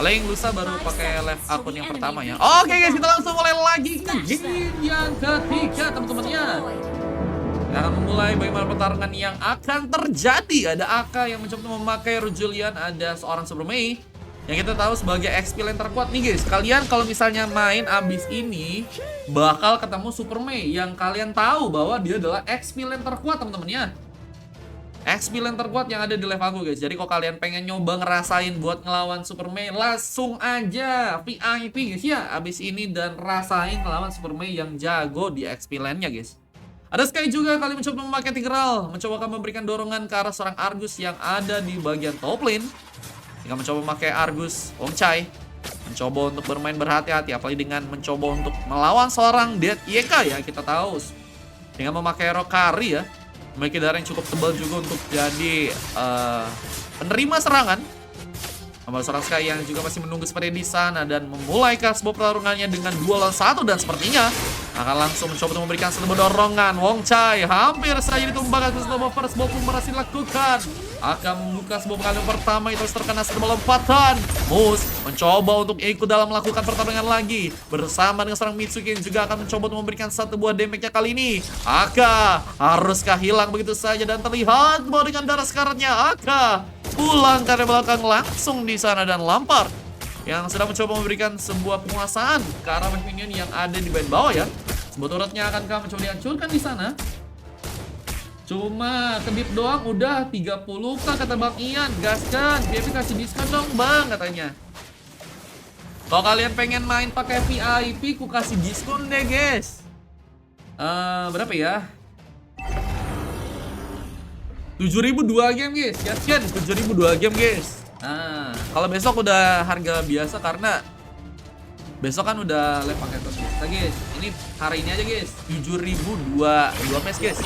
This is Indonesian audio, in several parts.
Paling lusa baru pakai live akun yang pertama ya. Oke guys, kita langsung mulai lagi ke game yang ketiga teman-teman ya. Kita akan memulai bagaimana pertarungan yang akan terjadi. Ada Aka yang mencoba memakai Rujulian, ada seorang Super Mei yang kita tahu sebagai XP lane terkuat nih guys. Kalian kalau misalnya main abis ini bakal ketemu Super Mei yang kalian tahu bahwa dia adalah XP lane terkuat teman-teman ya. XP lane terkuat yang ada di live aku guys. Jadi kalau kalian pengen nyoba ngerasain buat ngelawan Super Mei, langsung aja VIP guys ya abis ini dan rasain ngelawan Super Mei yang jago di XP lane-nya guys. Ada Sky juga kali mencoba memakai Tigreal, mencoba akan memberikan dorongan ke arah seorang Argus yang ada di bagian top lane. Jika mencoba memakai Argus, Wongchai mencoba untuk bermain berhati-hati, apalagi dengan mencoba untuk melawan seorang Dead YK ya, kita tahu dengan memakai Rokari ya, memiliki darah yang cukup tebal juga untuk jadi penerima serangan. Sama seorang Sky yang juga masih menunggu seperti di sana dan memulai sebuah pertarungannya dengan 2 lawan 1 dan sepertinya akan langsung mencoba untuk memberikan sebuah dorongan. Wongchai hampir saja ditumbangkan sebuah first blow pun berhasil dilakukan. Akan membuka sebuah pengalihan pertama itu terkena sebuah lompatan. Mus mencoba untuk ikut dalam melakukan pertarungan lagi bersama dengan seorang Mitsuki yang juga akan mencoba untuk memberikan satu buah damage-nya kali ini. Aka haruskah hilang begitu saja dan terlihat bahwa dengan darah sekaratnya Aka pulang ke belakang langsung di sana dan Lampard yang sedang mencoba memberikan sebuah penguasaan ke arah minion yang ada di bagian bawah ya. Sebuah turretnya akankah mencoba dihancurkan di sana? Cuma kedip doang udah 30k kata Bang Ian. Gaskan, VIP kasih diskon dong Bang katanya. Kalau kalian pengen main pakai VIP, ku kasih diskon deh guys. Berapa ya? 7.000 2 game guys. Gaskan 7.000 2 game guys. Nah, kalau besok udah harga biasa karena besok kan udah live pakai terus biasa guys. Ini hari ini aja guys 7.000 2 mes guys.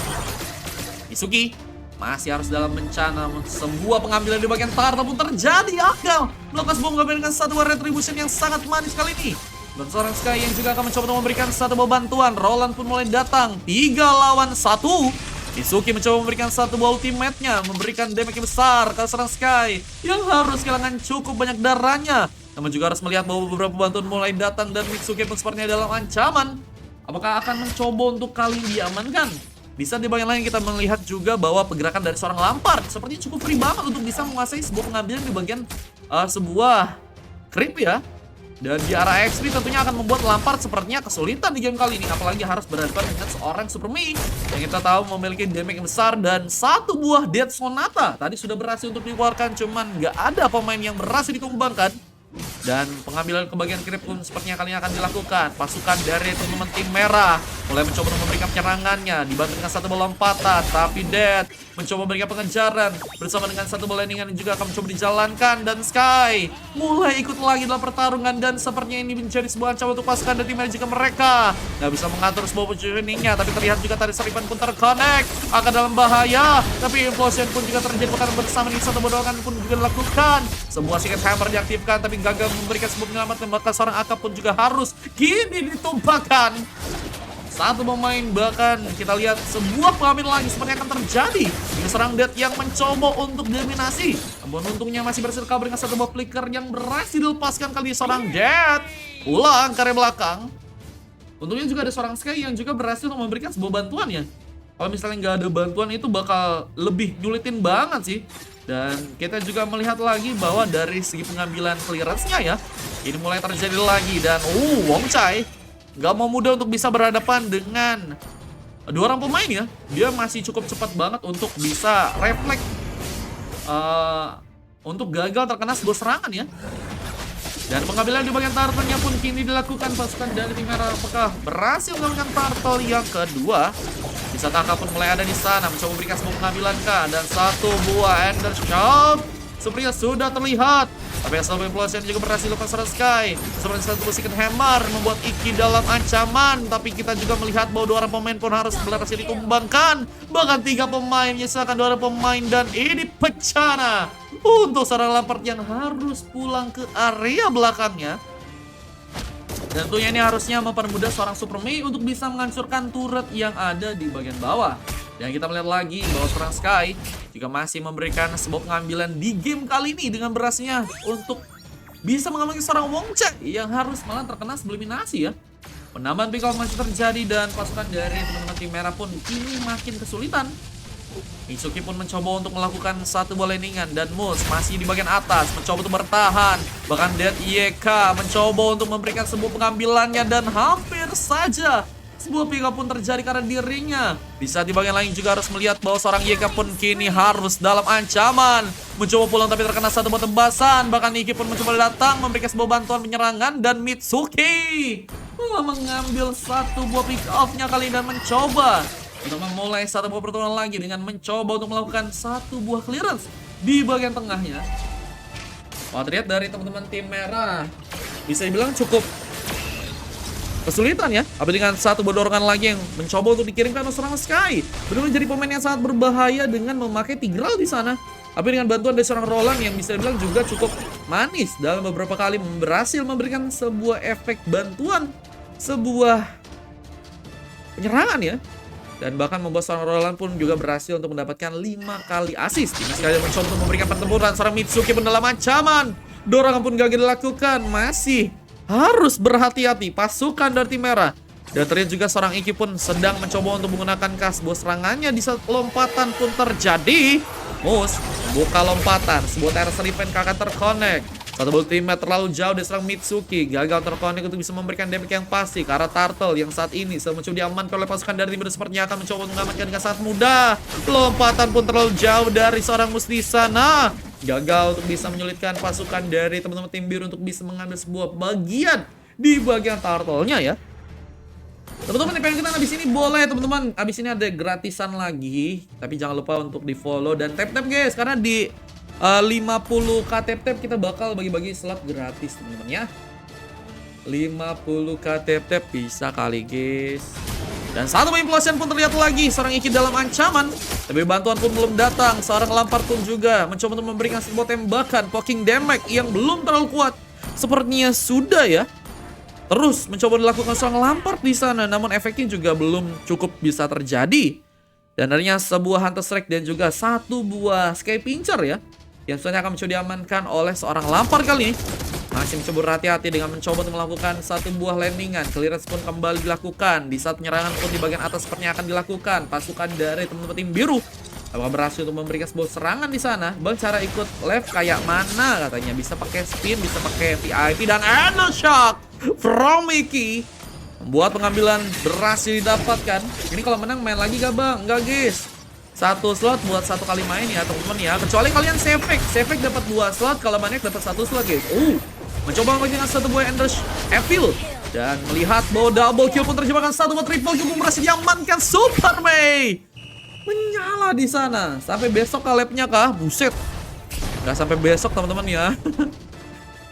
Isuki masih harus dalam bencana. Sebuah pengambilan di bagian tar pun terjadi. Akal melakukan sebuah pengambilan dengan satu retribution yang sangat manis kali ini. Dan seorang Sky yang juga akan mencoba untuk memberikan satu buah bantuan. Roland pun mulai datang 3 lawan 1. Isuki mencoba memberikan satu buah ultimate-nya, memberikan damage yang besar ke seorang Sky yang harus kehilangan cukup banyak darahnya. Namun juga harus melihat bahwa beberapa bantuan mulai datang dan Mitsuki pun sepertinya dalam ancaman. Apakah akan mencoba untuk kali diamankan? Bisa di bagian lain kita melihat juga bahwa pergerakan dari seorang Lampard sepertinya cukup free banget untuk bisa menguasai sebuah pengambilan di bagian sebuah creep ya. Dan di arah XP tentunya akan membuat Lampard sepertinya kesulitan di game kali ini. Apalagi harus berhadapan dengan seorang Super Mei yang kita tahu memiliki damage yang besar. Dan satu buah Death Sonata tadi sudah berhasil untuk dikeluarkan. Cuman nggak ada pemain yang berhasil dikembangkan. Dan pengambilan ke bagian creep pun sepertinya kali ini akan dilakukan. Pasukan dari teman-teman tim merah mulai mencoba untuk memberikan penyerangannya, dibantu dengan satu bola lompatan. Tapi Dead mencoba memberikan pengejaran bersama dengan satu bola landingan yang juga akan mencoba dijalankan. Dan Sky mulai ikut lagi dalam pertarungan. Dan sepertinya ini menjadi sebuah ancaman untuk pasukan dari tim merah jika mereka nggak bisa mengatur sebuah positioningnya. Tapi terlihat juga tadi Saripan pun terconnect, akan dalam bahaya. Tapi implosion pun juga terjadi bersama dengan satu bola pun juga dilakukan. Sebuah Secret Hammer diaktifkan tapi gagal memberikan sebuah penyelamat, maka seorang Aka pun juga harus kini ditumpahkan. Satu pemain bahkan kita lihat sebuah pengambilan lagi seperti akan terjadi dengan serang Dead yang mencoba untuk dominasi. Namun untungnya masih berhasil kabur dengan satu buah flicker yang berhasil dilepaskan kali seorang Dead. Pulang ke area belakang. Untungnya juga ada seorang Sky yang juga berhasil memberikan sebuah bantuan ya. Kalau misalnya nggak ada bantuan itu bakal lebih nyulitin banget sih. Dan kita juga melihat lagi bahwa dari segi pengambilan clearance-nya ya, ini mulai terjadi lagi. Dan Wongchai nggak mau mudah untuk bisa berhadapan dengan 2 orang pemain ya. Dia masih cukup cepat banget untuk bisa refleks untuk gagal terkena sebuah serangan ya. Dan pengambilan di bagian turtle-nya pun kini dilakukan pasukan dari tim merah. Apakah berhasil melakukan turtle yang kedua? Bisa Kakak pun mulai ada di sana mencoba memberikan sebuah pengambilan kah. Dan satu buah Ender Shot sepertinya sudah terlihat. Tapi Asal Implosion juga berhasil lepas seorang Sky. Seperti satu Secret Hammer membuat Iki dalam ancaman. Tapi kita juga melihat bahwa 2 orang pemain pun harus berhasil ditumbangkan. Bahkan 3 pemain menyisakan 2 orang pemain. Dan ini pecana untuk seorang Lampard yang harus pulang ke area belakangnya. Dan tentunya ini harusnya mempermudah seorang Super Mei untuk bisa menghancurkan turret yang ada di bagian bawah. Dan kita melihat lagi bahwa seorang Sky juga masih memberikan sebuah pengambilan di game kali ini dengan berhasilnya untuk bisa mengalami seorang Wongche yang harus malah terkena eliminasi ya. Penambahan pick off masih terjadi dan pasukan dari teman-teman tim merah pun kini makin kesulitan. Mitsuki pun mencoba untuk melakukan satu bola landingan dan Mus masih di bagian atas mencoba untuk bertahan. Bahkan Dead YK mencoba untuk memberikan sebuah pengambilannya dan hampir saja sebuah pick up pun terjadi karena dirinya. Di saat di bagian lain juga harus melihat bahwa seorang YK pun kini harus dalam ancaman. Mencoba pulang tapi terkena satu buah tembasan. Bahkan Iki pun mencoba datang memberikan sebuah bantuan penyerangan dan Mitsuki mengambil satu buah pick off-nya kali ini dan mencoba untuk memulai satu buah pertarungan lagi dengan mencoba untuk melakukan satu buah clearance di bagian tengahnya. Wah, terlihat dari teman-teman tim merah bisa dibilang cukup kesulitan ya. Apalagi dengan satu buah dorongan lagi yang mencoba untuk dikirimkan oleh seorang Sky. Benar-benar jadi pemain yang sangat berbahaya dengan memakai Tigreal di sana. Tapi dengan bantuan dari seorang Roland yang bisa dibilang juga cukup manis dalam beberapa kali berhasil memberikan sebuah efek bantuan, sebuah penyerangan ya. Dan bahkan membuat seorang Roland pun juga berhasil untuk mendapatkan 5 kali assist. Timnas sekali mencoba untuk memberikan pertempuran. Seorang Mitsuki pun dalam ancaman. Dorongan pun gagal dilakukan. Masih harus berhati-hati pasukan dari tim merah. Dan terlihat juga seorang Iki pun sedang mencoba untuk menggunakan kasbos serangannya. Di saat lompatan pun terjadi, Mus buka lompatan. Sebuah terus event kakak terconnect. Satu build teammate terlalu jauh dari serang Mitsuki. Gagal terconnect untuk bisa memberikan damage yang pasti ke arah Turtle yang saat ini sedang mencoba diamankan oleh pasukan dari tim biru. Sepertinya akan mencoba mengamankan dengan sangat mudah. Lompatan pun terlalu jauh dari seorang Mus di sana. Gagal untuk bisa menyulitkan pasukan dari teman-teman tim biru untuk bisa mengambil sebuah bagian di bagian Turtle-nya ya. Teman-teman yang pengen kita abis ini boleh teman-teman. Abis ini ada gratisan lagi. Tapi jangan lupa untuk di follow dan tap-tap guys. Karena di 50k tap-tap kita bakal bagi-bagi slot gratis teman-teman ya. 50k tap-tap bisa kali guys. Dan satu implosion pun terlihat lagi. Seorang Iki dalam ancaman. Tapi bantuan pun belum datang. Seorang Lampard pun juga mencoba untuk memberikan sebuah tembakan poking damage yang belum terlalu kuat. Sepertinya sudah ya. Terus mencoba dilakukan seorang Lampard di sana. Namun efeknya juga belum cukup bisa terjadi. Dan akhirnya sebuah Hunter Strike dan juga satu buah Sky Pincher ya. Yang sebenarnya akan mencoba diamankan oleh seorang Lampard kali ini. Masih mencoba berhati-hati dengan mencoba untuk melakukan satu buah landingan. Clearance pun kembali dilakukan. Di saat penyerangan pun di bagian atas sepertinya akan dilakukan. Pasukan dari teman-teman tim biru apakah berhasil untuk memberikan sebuah serangan di sana? Bang, cara ikut left kayak mana katanya? Bisa pakai spin, bisa pakai VIP dan Ener Shock from Mickey. Membuat pengambilan berhasil didapatkan. Ini kalau menang main lagi gak bang? Enggak guys. Satu slot buat satu kali main ya teman-teman ya. Kecuali kalian Sefek dapat 2 slot, kalau Maniac dapat 1 slot guys. Mencoba dengan satu buah Ender Evil. Dan melihat bahwa double kill pun terjebakkan satu buah triple kill pun berhasil diamankan. Super May menyala di sana. Sampai besok labnya kah? Buset. Nggak sampai besok teman-teman ya.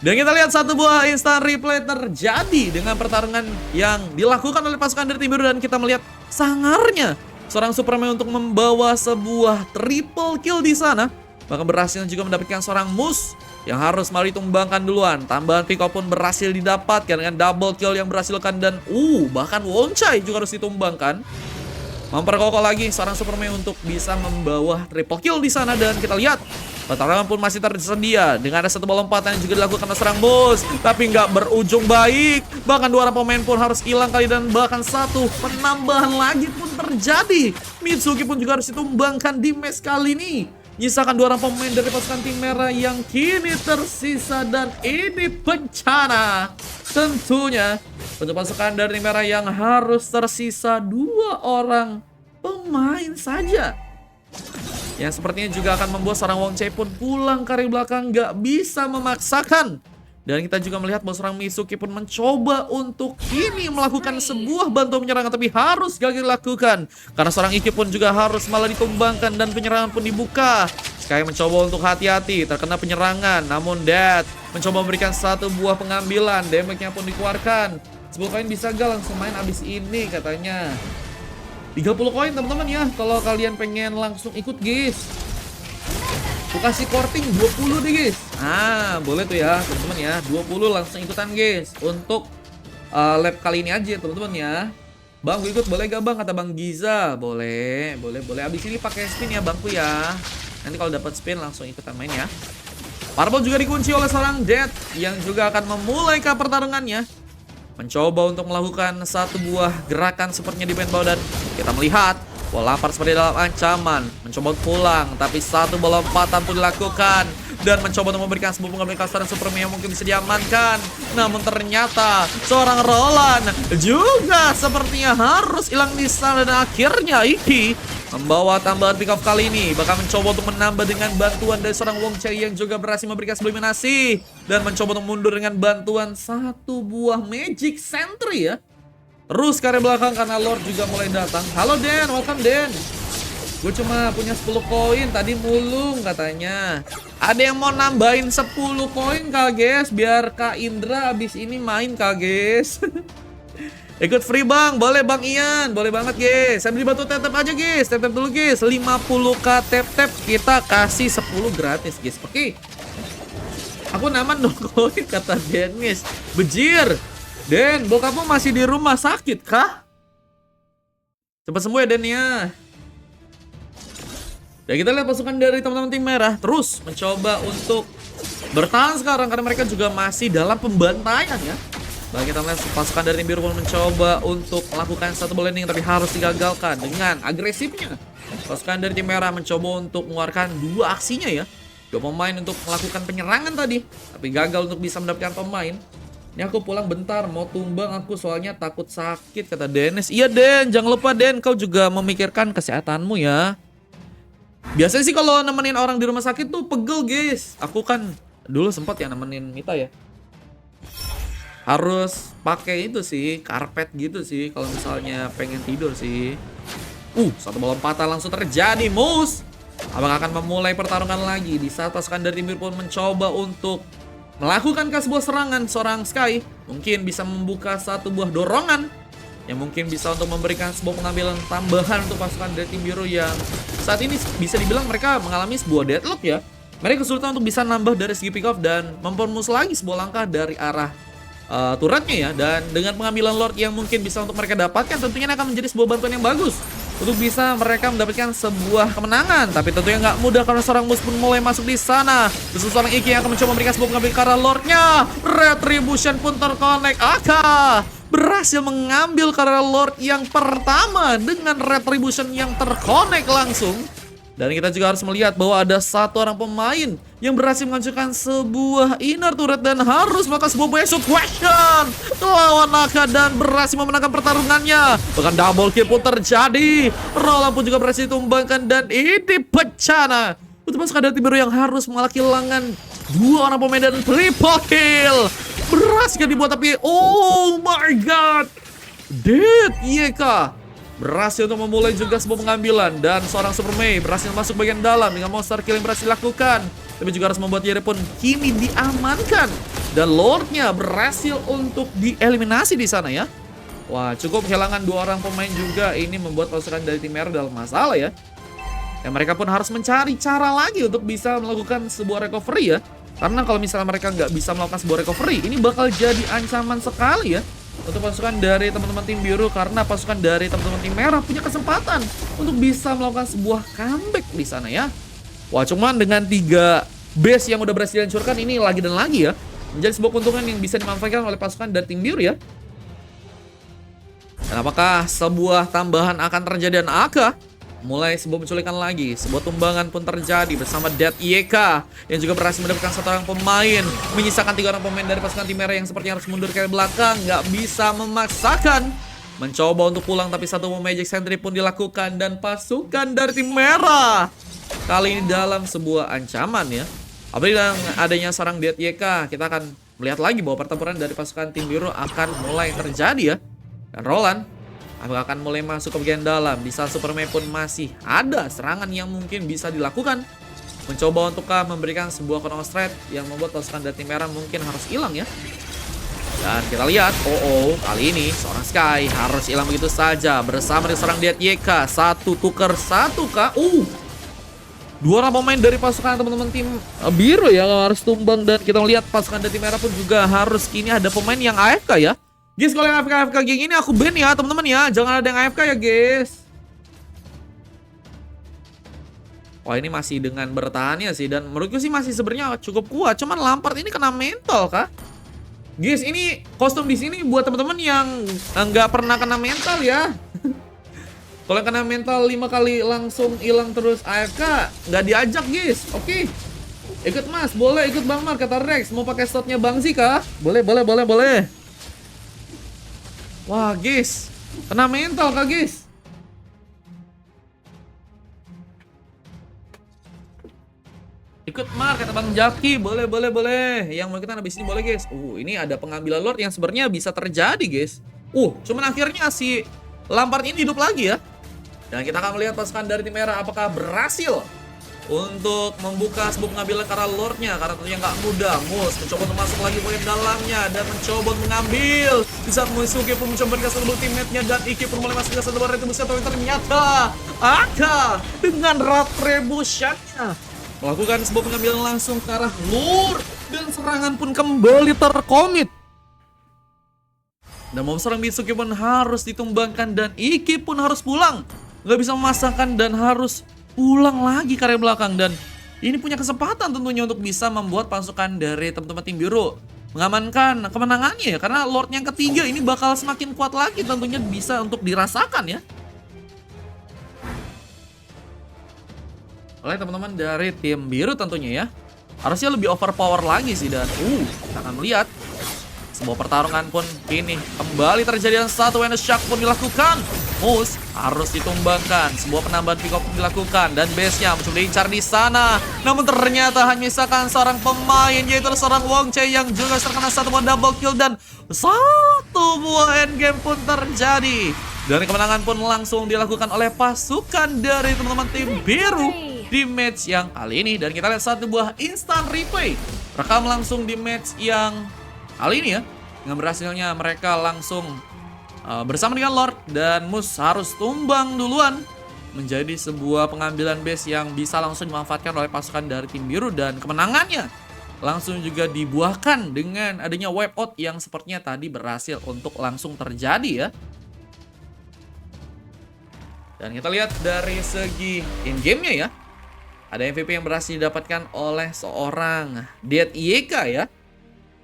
Dan kita lihat satu buah instant replay terjadi dengan pertarungan yang dilakukan oleh pasukan dari tim biru. Dan kita melihat sangarnya seorang Superman untuk membawa sebuah triple kill di sana. Bahkan berhasil juga mendapatkan seorang Mus yang harus malah ditumbangkan duluan. Tambahan pick up pun berhasil didapatkan dengan double kill yang berhasilkan. Dan bahkan Wonchai juga harus ditumbangkan. Memperkokoh lagi seorang Superman untuk bisa membawa triple kill di sana. Dan kita lihat pertarungan pun masih tersedia dengan ada satu bola lompatan yang juga dilakukan oleh serang Mus, tapi nggak berujung baik. Bahkan 2 orang pemain pun harus hilang kali. Dan bahkan satu penambahan lagi pun terjadi. Mitsuki pun juga harus ditumbangkan di match kali ini. Nyisakan 2 orang pemain dari pasukan tim merah yang kini tersisa. Dan ini bencana tentunya untuk pasukan dari tim merah yang harus tersisa 2 orang pemain saja. Yang sepertinya juga akan membuat seorang Wongchai pun pulang ke belakang, gak bisa memaksakan. Dan kita juga melihat bahwa seorang Mitsuki pun mencoba untuk kini melakukan sebuah bantuan penyerangan, tapi harus gagal dilakukan karena seorang Iki pun juga harus malah ditumbangkan dan penyerangan pun dibuka. Sky mencoba untuk hati-hati terkena penyerangan, namun Dead mencoba memberikan satu buah pengambilan. Damage-nya pun dikeluarkan. 10 koin bisa gak langsung main abis ini katanya. 30 koin teman-teman ya kalau kalian pengen langsung ikut guys. Aku kasih korting 20 deh guys. Boleh tuh ya teman-teman ya. 20 langsung ikutan guys. Untuk lab kali ini aja teman-teman ya. Bang, gue ikut boleh gak bang? Kata Bang Giza. Boleh. Abis ini pakai spin ya bangku ya. Nanti kalau dapat spin langsung ikutan main ya. Purple juga dikunci oleh seorang Dead yang juga akan memulai ke pertarungannya. Mencoba untuk melakukan satu buah gerakan sepertinya di band bawah dan kita melihat bola lapar seperti dalam ancaman. Mencoba pulang tapi satu bola lompatan pun dilakukan. Dan mencoba untuk memberikan sebuah pengambil kasaran Superman yang mungkin bisa diamankan. Namun ternyata seorang Roland juga sepertinya harus hilang di sana. Dan akhirnya Iki membawa tambahan pick off kali ini. Bahkan mencoba untuk menambah dengan bantuan dari seorang Wong Chai yang juga berhasil memberikan sebuah eliminasi. Dan mencoba untuk mundur dengan bantuan satu buah Magic Sentry ya. Terus ke area belakang karena Lord juga mulai datang. Halo Den, welcome Den. Gue cuma punya 10 koin, tadi mulung katanya. Ada yang mau nambahin 10 koin Kak Guys, biar Kak Indra abis ini main Kak Guys. Ikut free bang, boleh Bang Ian, boleh banget guys. Saya beli batu tap aja guys, tap dulu guys. 50k tap kita kasih 10 gratis guys. Oke. Aku naman 0 koin kata Dennis. Bejir. Den, bokapmu masih di rumah sakit kah? Cepat sembuh ya Den ya. Dan kita lihat pasukan dari teman-teman tim merah terus mencoba untuk bertahan sekarang karena mereka juga masih dalam pembantaian ya. Baik, kita melihat pasukan dari tim biru pun mencoba untuk melakukan satu landing tapi harus digagalkan dengan agresifnya. Pasukan dari tim merah mencoba untuk mengeluarkan dua aksinya ya. Dua pemain untuk melakukan penyerangan tadi tapi gagal untuk bisa mendapatkan pemain. Ini aku pulang bentar, mau tumbang aku soalnya takut sakit kata Dennis. Iya Den, jangan lupa Den, kau juga memikirkan kesehatanmu ya. Biasanya sih kalau nemenin orang di rumah sakit tuh pegel guys. Aku kan dulu sempat ya nemenin Mita ya. Harus pakai itu sih, karpet gitu sih kalau misalnya pengen tidur sih. Satu bola lompatan langsung terjadi. Moose apakah akan memulai pertarungan lagi di saat pasukan dari tim biru pun mencoba untuk melakukan sebuah serangan. Seorang Sky mungkin bisa membuka satu buah dorongan yang mungkin bisa untuk memberikan sebuah pengambilan tambahan untuk pasukan dari tim biru yang saat ini bisa dibilang mereka mengalami sebuah deadlock ya. Mereka kesulitan untuk bisa nambah dari segi pick off dan mempermus lagi sebuah langkah dari arah turretnya ya. Dan dengan pengambilan Lord yang mungkin bisa untuk mereka dapatkan tentunya akan menjadi sebuah bantuan yang bagus untuk bisa mereka mendapatkan sebuah kemenangan. Tapi tentunya nggak mudah karena seorang Moose pun mulai masuk di sana. Terus seorang Iki yang akan mencoba memberikan sebuah pengambil karena Lordnya. Retribution pun terconnect. Aka berhasil mengambil karena Lord yang pertama dengan Retribution yang terconnect langsung. Dan kita juga harus melihat bahwa ada satu orang pemain yang berhasil menghancurkan sebuah inner turret dan harus melakukan sebuah basic question lawan Naka dan berhasil memenangkan pertarungannya. Bahkan double kill pun terjadi. Roland pun juga berhasil ditumbangkan dan ini pecah. Untuk pasukan dari tim biru yang harus mengalah kehilangan dua orang pemain dan triple kill. Berhasil dibuat tapi oh my god. Dead YK berhasil untuk memulai juga sebuah pengambilan dan seorang Super Mei berhasil masuk bagian dalam dengan monster kill yang berhasil dilakukan. Tapi juga harus membuat Yeri pun kini diamankan dan Lordnya berhasil untuk dieliminasi di sana ya. Wah, cukup kehilangan dua orang pemain juga ini membuat pasukan dari tim merah dalam masalah ya. Dan mereka pun harus mencari cara lagi untuk bisa melakukan sebuah recovery ya. Karena kalau misalnya mereka nggak bisa melakukan sebuah recovery, ini bakal jadi ancaman sekali ya untuk pasukan dari teman-teman tim biru, karena pasukan dari teman-teman tim merah punya kesempatan untuk bisa melakukan sebuah comeback di sana ya. Wah, cuman dengan 3 base yang udah berhasil dihancurkan ini lagi dan lagi ya menjadi sebuah keuntungan yang bisa dimanfaatkan oleh pasukan dari tim biru ya. Dan apakah sebuah tambahan akan terjadi dan Aka mulai sebuah penculikan lagi. Sebuah tumbangan pun terjadi bersama Dead YK yang juga berhasil mendapatkan satu orang pemain, menyisakan 3 orang pemain dari pasukan tim merah yang sepertinya harus mundur ke belakang. Nggak bisa memaksakan, mencoba untuk pulang tapi satu Magic Sentry pun dilakukan dan pasukan dari tim merah kali ini dalam sebuah ancaman ya. Apalagi dengan adanya sarang Dead YK, kita akan melihat lagi bahwa pertempuran dari pasukan tim biru akan mulai terjadi ya. Dan Roland apakah akan mulai masuk ke bagian dalam di saat Superman pun masih ada serangan yang mungkin bisa dilakukan. Mencoba untuk memberikan sebuah counter strike yang membuat pasukan dari tim merah mungkin harus hilang ya. Dan kita lihat, kali ini seorang Sky harus hilang begitu saja bersama dengan seorang Dead YK. 1 tukar 1k. 2 orang pemain dari pasukan teman-teman tim biru yang harus tumbang. Dan kita melihat pasukan dari tim merah pun juga harus kini ada pemain yang AFK ya. Guys, kalau yang AFK geng ini aku ban ya teman-teman ya. Jangan ada yang AFK ya guys. Wah, ini masih dengan bertahannya sih, dan menurutku sih masih sebenarnya cukup kuat. Cuman Lampard ini kena mental kah? Guys, ini kostum di sini buat teman-teman yang nggak pernah kena mental ya. Kalau yang kena mental 5 kali langsung hilang terus AFK, nggak diajak guys. Oke. Ikut Mas, boleh ikut Bang Mar, kata Rex. Mau pakai slotnya Bang Zi kah? Boleh, boleh, boleh, boleh. Wah guys, kena mental kah guys? Ikut Mar, kata Bang Jaki. Boleh, boleh, boleh. Yang mau kita habis ini boleh guys. Ini ada pengambilan Lord yang sebenarnya bisa terjadi guys. Cuman akhirnya si Lampard ini hidup lagi ya. Dan kita akan melihat pasukan dari tim merah apakah berhasil untuk membuka sebuah pengambilan karena Lordnya. Karena tentunya nggak mudah. Mus mencoba untuk masuk lagi poin dalamnya dan mencoba untuk mengambil. Di saat Musuki pun mencoba dikasih dulu teammate-nya, dan Iki pun mulai masuk ke satu retribusi, tapi ternyata ada dengan retribution-nya melakukan sebuah pengambilan langsung ke arah Lord, dan serangan pun kembali terkomit. Dan mob serang Mitsuki pun harus ditumbangkan, dan Iki pun harus pulang. Nggak bisa memasangkan dan harus pulang lagi ke area belakang. Dan ini punya kesempatan tentunya untuk bisa membuat pasukan dari teman-teman tim biru mengamankan kemenangannya ya. Karena Lord yang ketiga ini bakal semakin kuat lagi, tentunya bisa untuk dirasakan ya oleh teman-teman dari tim biru tentunya ya. Harusnya lebih overpower lagi sih. Dan kita akan melihat sebuah pertarungan pun ini kembali terjadi, dan satu Venus Shark pun dilakukan. Mus harus ditumbangkan, sebuah penambahan pick up pun dilakukan, dan base-nya mencoba diincar di sana. Namun ternyata hanya misalkan seorang pemain, yaitu seorang Wong Chai yang juga terkena satu buah double kill, dan satu buah endgame pun terjadi. Dan kemenangan pun langsung dilakukan oleh pasukan dari teman-teman tim biru di match yang kali ini. Dan kita lihat satu buah instant replay rekam langsung di match yang kali ini ya, dengan berhasilnya mereka langsung bersama dengan Lord, dan Mus harus tumbang duluan, menjadi sebuah pengambilan base yang bisa langsung dimanfaatkan oleh pasukan dari tim biru. Dan kemenangannya langsung juga dibuahkan dengan adanya wipe out yang sepertinya tadi berhasil untuk langsung terjadi ya. Dan kita lihat dari segi in-game-nya ya, ada MVP yang berhasil didapatkan oleh seorang Dead IEK ya,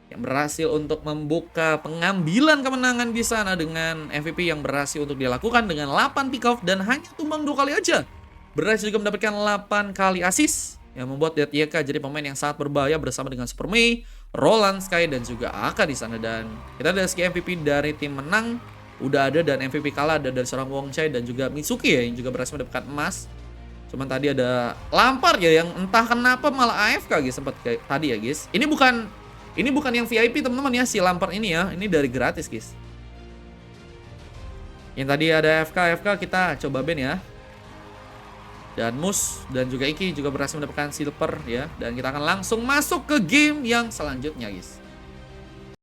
yang berhasil untuk membuka pengambilan kemenangan di sana dengan MVP yang berhasil untuk dilakukan dengan 8 pick off dan hanya tumbang 2 kali aja. Berhasil juga mendapatkan 8 kali assist yang membuat Dead IEK jadi pemain yang sangat berbahaya bersama dengan Super Mei, Roland, Sky, dan juga Aka di sana. Dan kita ada segi MVP dari tim menang udah ada, dan MVP kalah ada dari seorang Wong Chai dan juga Mitsuki ya, yang juga berhasil mendapatkan emas. Cuman tadi ada Lampard ya, yang entah kenapa malah AFK guys, sempat kayak tadi ya guys. Ini bukan yang VIP teman-teman ya, si Lampard ini ya. Ini dari gratis guys. Yang tadi ada AFK kita coba ban ya. Dan Mus dan juga Iki juga berhasil mendapatkan silver ya. Dan kita akan langsung masuk ke game yang selanjutnya guys.